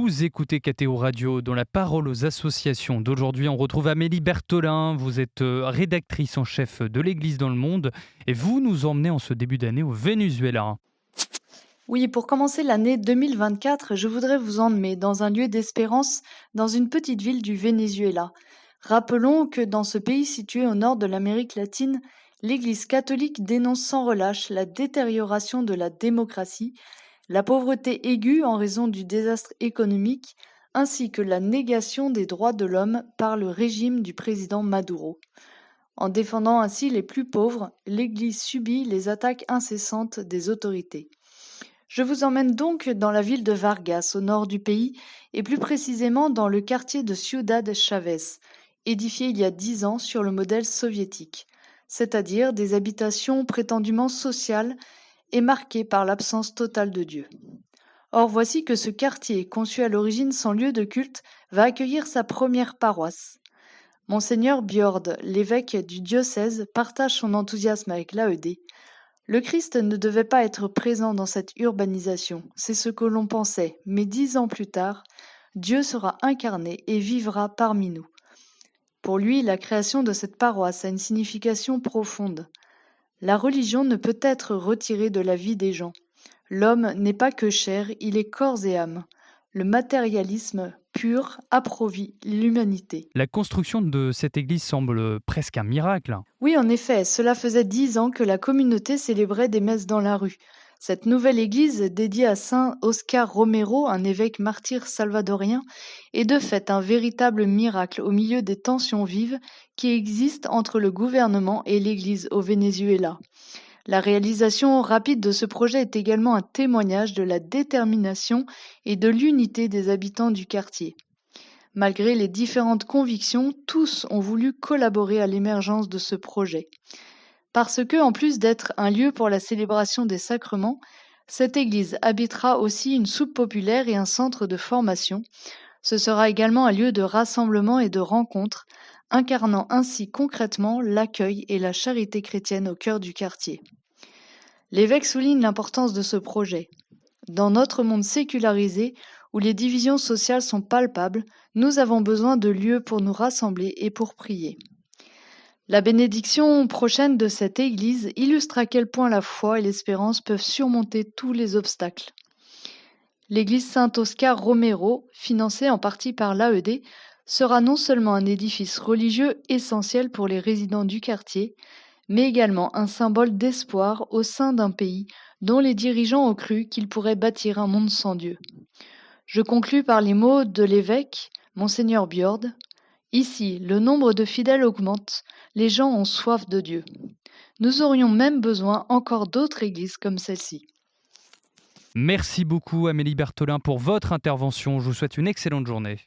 Vous écoutez KTO Radio dans la parole aux associations. D'aujourd'hui, on retrouve Amélie Bertholin. Vous êtes rédactrice en chef de l'Église dans le monde et vous nous emmenez en ce début d'année au Venezuela. Oui, pour commencer l'année 2024, je voudrais vous emmener dans un lieu d'espérance dans une petite ville du Venezuela. Rappelons que dans ce pays situé au nord de l'Amérique latine, l'Église catholique dénonce sans relâche la détérioration de la démocratie, la pauvreté aiguë en raison du désastre économique, ainsi que la négation des droits de l'homme par le régime du président Maduro. En défendant ainsi les plus pauvres, l'Église subit les attaques incessantes des autorités. Je vous emmène donc dans la ville de Vargas, au nord du pays, et plus précisément dans le quartier de Ciudad Chavez, édifié il y a 10 ans sur le modèle soviétique, c'est-à-dire des habitations prétendument sociales et marquées par l'absence totale de Dieu. Or, voici que ce quartier, conçu à l'origine sans lieu de culte, va accueillir sa première paroisse. Monseigneur Bjord, l'évêque du diocèse, partage son enthousiasme avec l'AED. Le Christ ne devait pas être présent dans cette urbanisation, c'est ce que l'on pensait, mais 10 ans plus tard, Dieu sera incarné et vivra parmi nous. Pour lui, la création de cette paroisse a une signification profonde. La religion ne peut être retirée de la vie des gens. L'homme n'est pas que chair, il est corps et âme. Le matérialisme pur appauvrit l'humanité. La construction de cette église semble presque un miracle. Oui, en effet, cela faisait 10 ans que la communauté célébrait des messes dans la rue. Cette nouvelle église, dédiée à Saint Oscar Romero, un évêque martyr salvadorien, est de fait un véritable miracle au milieu des tensions vives qui existent entre le gouvernement et l'église au Venezuela. La réalisation rapide de ce projet est également un témoignage de la détermination et de l'unité des habitants du quartier. Malgré les différentes convictions, tous ont voulu collaborer à l'émergence de ce projet. Parce que, en plus d'être un lieu pour la célébration des sacrements, cette église abritera aussi une soupe populaire et un centre de formation. Ce sera également un lieu de rassemblement et de rencontre, incarnant ainsi concrètement l'accueil et la charité chrétienne au cœur du quartier. L'évêque souligne l'importance de ce projet. Dans notre monde sécularisé, où les divisions sociales sont palpables, nous avons besoin de lieux pour nous rassembler et pour prier. La bénédiction prochaine de cette église illustre à quel point la foi et l'espérance peuvent surmonter tous les obstacles. L'église Saint-Oscar Romero, financée en partie par l'AED, sera non seulement un édifice religieux essentiel pour les résidents du quartier, mais également un symbole d'espoir au sein d'un pays dont les dirigeants ont cru qu'il pourrait bâtir un monde sans Dieu. Je conclus par les mots de l'évêque, Monseigneur Bjord. Ici, le nombre de fidèles augmente, les gens ont soif de Dieu. Nous aurions même besoin encore d'autres églises comme celle-ci. Merci beaucoup Amélie Bertholin pour votre intervention. Je vous souhaite une excellente journée.